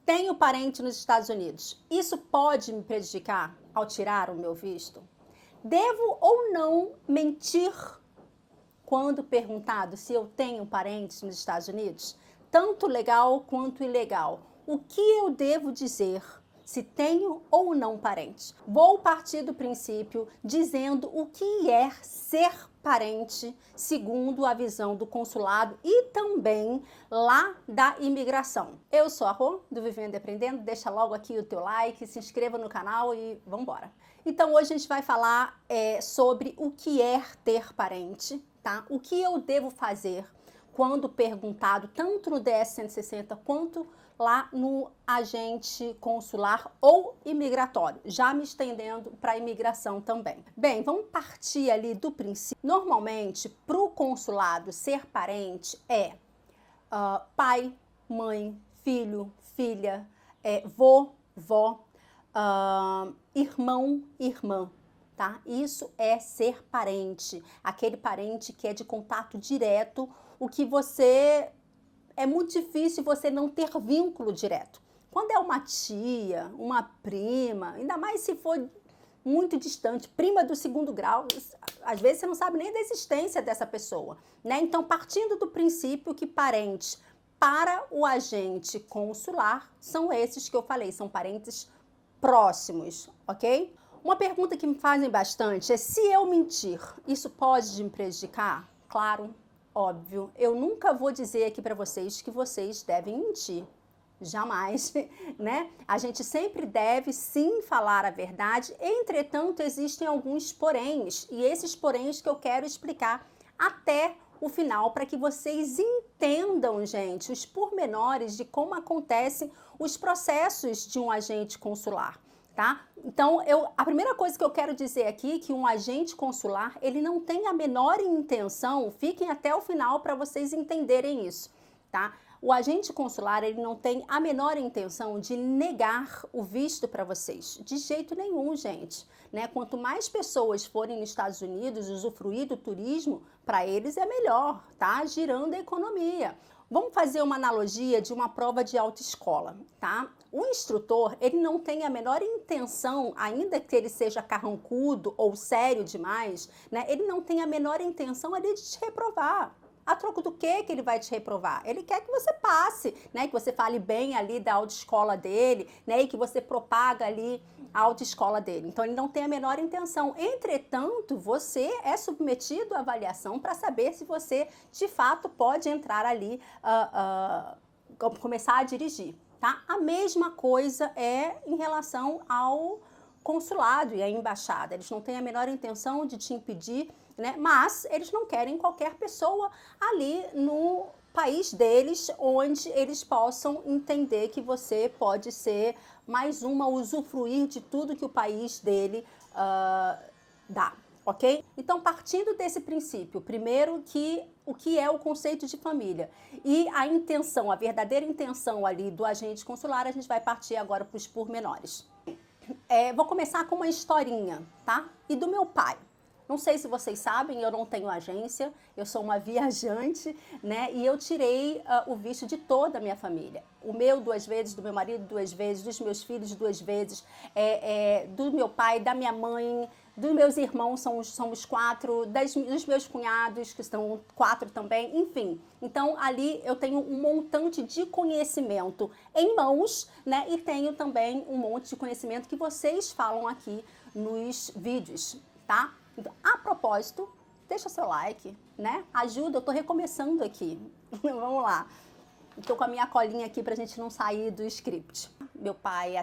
Tenho parente nos Estados Unidos. Isso pode me prejudicar ao tirar o meu visto? Devo ou não mentir quando perguntado se eu tenho parentes nos Estados Unidos? Tanto legal quanto ilegal. O que eu devo dizer se tenho ou não parentes? Vou partir do princípio dizendo o que é ser parente, segundo a visão do consulado e também lá da imigração. Eu sou a Rô, do Vivendo e Aprendendo. Deixa logo aqui o teu like, se inscreva no canal e vamos embora. Então hoje a gente vai falar sobre o que é ter parente, tá? O que eu devo fazer quando perguntado, tanto no DS-160 quanto lá no agente consular ou imigratório, já me estendendo para a imigração também. Bem, vamos partir ali do princípio. Normalmente, para o consulado, ser parente é pai, mãe, filho, filha, vô, vó, irmão, irmã. Tá? Isso é ser parente, aquele parente que é de contato direto, o que é muito difícil você não ter vínculo direto. Quando é uma tia, uma prima, ainda mais se for muito distante, prima do segundo grau, às vezes você não sabe nem da existência dessa pessoa, né? Então, partindo do princípio que parentes para o agente consular são esses que eu falei, são parentes próximos, ok? Uma pergunta que me fazem bastante é: se eu mentir, isso pode me prejudicar? Claro, óbvio. Eu nunca vou dizer aqui para vocês que vocês devem mentir. Jamais, né? A gente sempre deve sim falar a verdade. Entretanto, existem alguns poréns, e esses poréns que eu quero explicar até o final para que vocês entendam, gente, os pormenores de como acontecem os processos de um agente consular. Tá? Então, a primeira coisa que eu quero dizer aqui é que um agente consular, ele não tem a menor intenção, fiquem até o final para vocês entenderem isso, tá? O agente consular, ele não tem a menor intenção de negar o visto para vocês, de jeito nenhum, gente, né? Quanto mais pessoas forem nos Estados Unidos usufruir do turismo, para eles é melhor, tá? Girando a economia. Vamos fazer uma analogia de uma prova de autoescola, tá? O instrutor, ele não tem a menor intenção, ainda que ele seja carrancudo ou sério demais, né? Ele não tem a menor intenção ali de te reprovar. A troco do que ele vai te reprovar? Ele quer que você passe, né? Que você fale bem ali da autoescola dele, né? E que você propaga ali a autoescola dele. Então, ele não tem a menor intenção. Entretanto, você é submetido à avaliação para saber se você, de fato, pode entrar ali, começar a dirigir, tá? A mesma coisa é em relação ao consulado e à embaixada. Eles não têm a menor intenção de te impedir, né? Mas eles não querem qualquer pessoa ali no país deles, onde eles possam entender que você pode ser mais uma, usufruir de tudo que o país dele dá, ok? Então, partindo desse princípio, primeiro o que é o conceito de família e a intenção, a verdadeira intenção ali do agente consular, a gente vai partir agora para os pormenores. Vou começar com uma historinha, tá? E do meu pai. Não sei se vocês sabem, eu não tenho agência, eu sou uma viajante, né? E eu tirei o visto de toda a minha família. O meu 2 vezes, do meu marido 2 vezes, dos meus filhos 2 vezes, do meu pai, da minha mãe, dos meus irmãos, somos 4, dos meus cunhados, que são 4 também, enfim. Então, ali eu tenho um montante de conhecimento em mãos, né? E tenho também um monte de conhecimento que vocês falam aqui nos vídeos, tá? Então, a propósito, deixa seu like, né? Ajuda, eu tô recomeçando aqui. Vamos lá. Estou com a minha colinha aqui pra gente não sair do script. Meu pai,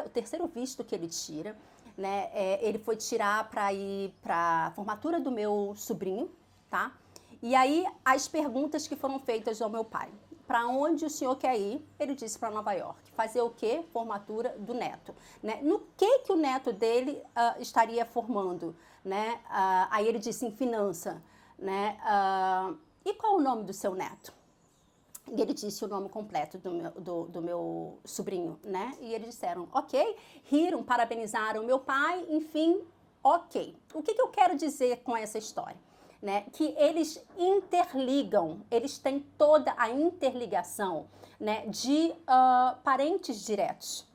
o terceiro visto que ele tira, né? Ele foi tirar para ir para a formatura do meu sobrinho, tá? E aí, as perguntas que foram feitas ao meu pai. Para onde o senhor quer ir? Ele disse para Nova York. Fazer o quê? Formatura do neto. Né? No que o neto dele estaria formando? Né? Aí ele disse em finança. Né? E qual o nome do seu neto? E ele disse o nome completo do meu sobrinho, né? E eles disseram, ok, riram, parabenizaram meu pai, enfim, ok. O que eu quero dizer com essa história? né, que eles interligam, eles têm toda a interligação, né, de parentes diretos.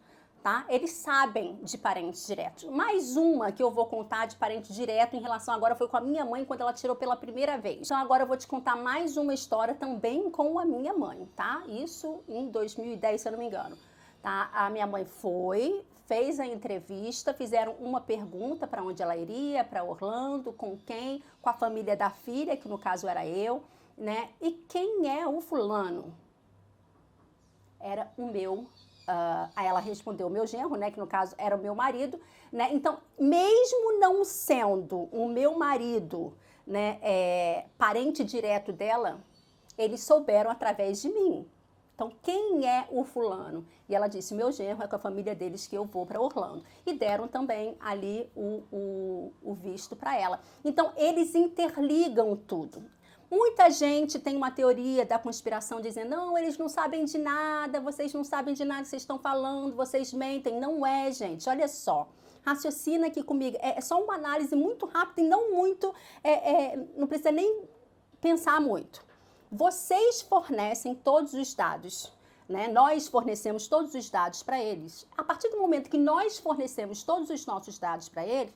Tá? Eles sabem de parentes diretos. Mais uma que eu vou contar de parente direto em relação agora foi com a minha mãe quando ela tirou pela primeira vez. Então agora eu vou te contar mais uma história também com a minha mãe, tá? Isso em 2010, se eu não me engano. Tá? A minha mãe fez a entrevista, fizeram uma pergunta para onde ela iria, para Orlando, com quem, com a família da filha, que no caso era eu, né? E quem é o fulano? Era o meu aí ela respondeu o meu genro, né, que no caso era o meu marido, né, então mesmo não sendo o meu marido, né, parente direto dela, eles souberam através de mim. Então, quem é o fulano? E ela disse, meu genro é com a família deles que eu vou para Orlando. E deram também ali o visto para ela. Então, eles interligam tudo. Muita gente tem uma teoria da conspiração dizendo, não, eles não sabem de nada, vocês não sabem de nada que vocês estão falando, vocês mentem. Não é, gente, olha só. Raciocina aqui comigo. É só uma análise muito rápida e não muito, não precisa nem pensar muito. Vocês fornecem todos os dados, né? Nós fornecemos todos os dados para eles. A partir do momento que nós fornecemos todos os nossos dados para eles,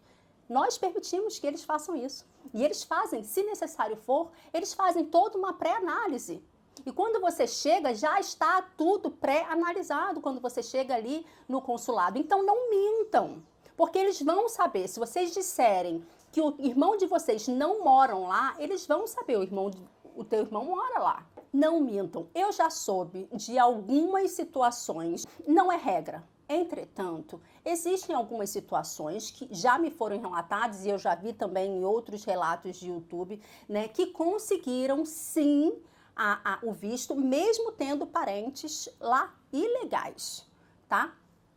nós permitimos que eles façam isso. E eles fazem, se necessário for, eles fazem toda uma pré-análise. E quando você chega, já está tudo pré-analisado quando você chega ali no consulado. Então não mintam, porque eles vão saber. Se vocês disserem que o irmão de vocês não moram lá, eles vão saber, o teu irmão mora lá. Não mintam. Eu já soube de algumas situações, não é regra. Entretanto, existem algumas situações que já me foram relatadas e eu já vi também em outros relatos de YouTube, né, que conseguiram sim o visto, mesmo tendo parentes lá ilegais, tá?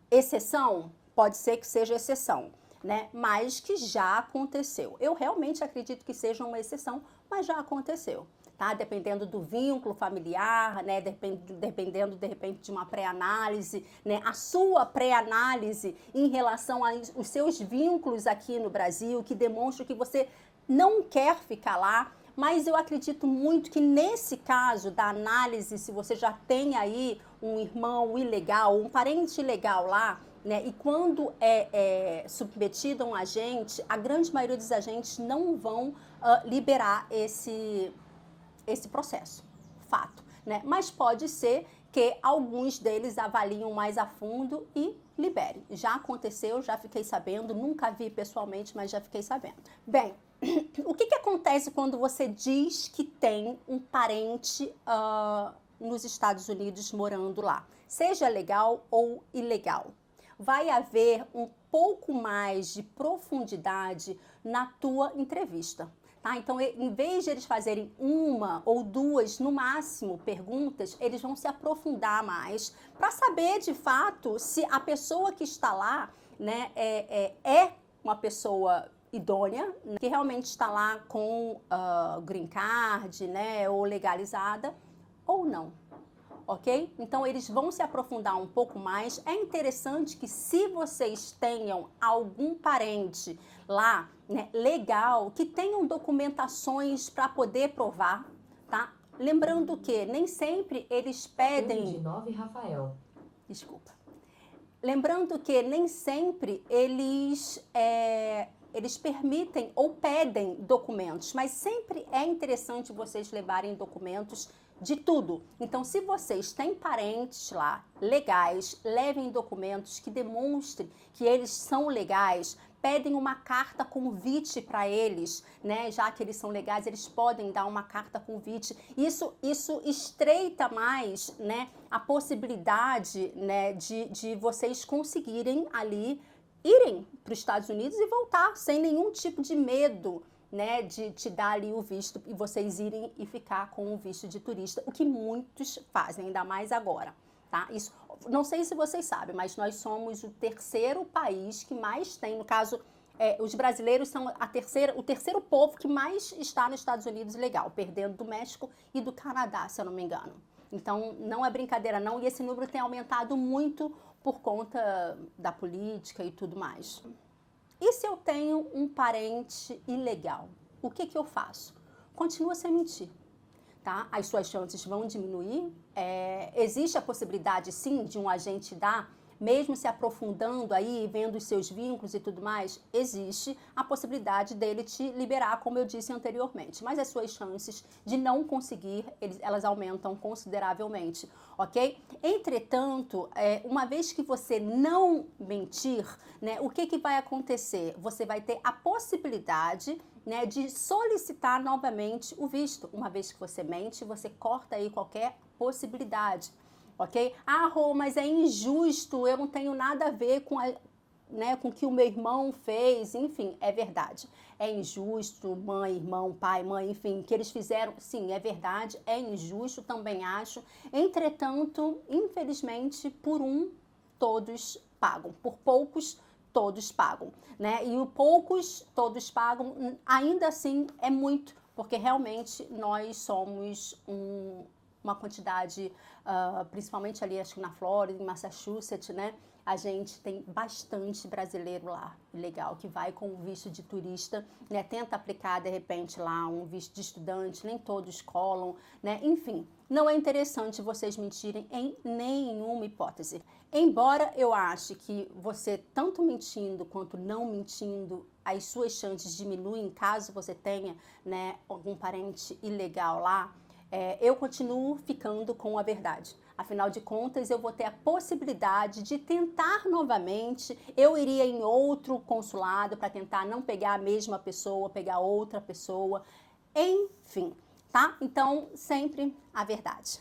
Exceção? Pode ser que seja exceção, né? Mas que já aconteceu. Eu realmente acredito que seja uma exceção, mas já aconteceu. Tá? Dependendo do vínculo familiar, né? Dependendo, de repente, de uma pré-análise, né? A sua pré-análise em relação aos seus vínculos aqui no Brasil, que demonstram que você não quer ficar lá, mas eu acredito muito que nesse caso da análise, se você já tem aí um irmão ilegal, um parente ilegal lá, né? E quando é submetido a um agente, a grande maioria dos agentes não vão liberar esse processo, fato, né? Mas pode ser que alguns deles avaliem mais a fundo e liberem. Já aconteceu, já fiquei sabendo, nunca vi pessoalmente, mas já fiquei sabendo. Bem, o que acontece quando você diz que tem um parente nos Estados Unidos morando lá? Seja legal ou ilegal. Vai haver um pouco mais de profundidade na tua entrevista. Tá? Então, em vez de eles fazerem uma ou duas, no máximo, perguntas, eles vão se aprofundar mais para saber, de fato, se a pessoa que está lá, né, é uma pessoa idônea, que realmente está lá com green card, né, ou legalizada, ou não. Ok? Então, eles vão se aprofundar um pouco mais. É interessante que se vocês tenham algum parente lá, né, legal, que tenham documentações para poder provar, tá? Lembrando que nem sempre eles pedem... De 9, Rafael. Desculpa. Lembrando que nem sempre eles permitem ou pedem documentos, mas sempre é interessante vocês levarem documentos de tudo. Então, se vocês têm parentes lá legais, levem documentos que demonstrem que eles são legais, pedem uma carta convite para eles, né? Já que eles são legais, eles podem dar uma carta convite. Isso estreita mais, né, a possibilidade, né, de vocês conseguirem ali irem para os Estados Unidos e voltar sem nenhum tipo de medo, né, de te dar ali o visto e vocês irem e ficar com o visto de turista, o que muitos fazem, ainda mais agora, tá? Isso, não sei se vocês sabem, mas nós somos o terceiro país que mais tem, no caso, os brasileiros são o terceiro povo que mais está nos Estados Unidos legal, perdendo do México e do Canadá, se eu não me engano. Então, não é brincadeira não, e esse número tem aumentado muito por conta da política e tudo mais. E se eu tenho um parente ilegal? O que eu faço? continua sem mentir. Tá? As suas chances vão diminuir. Existe a possibilidade, sim, de um agente dar, mesmo se aprofundando aí, vendo os seus vínculos e tudo mais, existe a possibilidade dele te liberar, como eu disse anteriormente. Mas as suas chances de não conseguir, elas aumentam consideravelmente, ok? Entretanto, uma vez que você não mentir, né, o que vai acontecer? Você vai ter a possibilidade, né, de solicitar novamente o visto. Uma vez que você mente, você corta aí qualquer possibilidade, ok? Ah, Rô, mas é injusto, eu não tenho nada a ver com com o que o meu irmão fez, enfim, é verdade. É injusto, mãe, irmão, pai, mãe, enfim, que eles fizeram, sim, é verdade, é injusto, também acho. Entretanto, infelizmente, por todos pagam, por poucos, todos pagam, né? E o poucos, todos pagam, ainda assim é muito, porque realmente nós somos uma quantidade, principalmente ali, acho que na Flórida, em Massachusetts, né? A gente tem bastante brasileiro lá, legal, que vai com o visto de turista, né? Tenta aplicar, de repente, lá um visto de estudante, nem todos colam, né? Enfim, não é interessante vocês mentirem em nenhuma hipótese. Embora eu ache que você, tanto mentindo quanto não mentindo, as suas chances diminuem caso você tenha, né, algum parente ilegal lá, eu continuo ficando com a verdade. Afinal de contas, eu vou ter a possibilidade de tentar novamente. Eu iria em outro consulado para tentar não pegar a mesma pessoa, pegar outra pessoa. Enfim, tá? Então, sempre a verdade.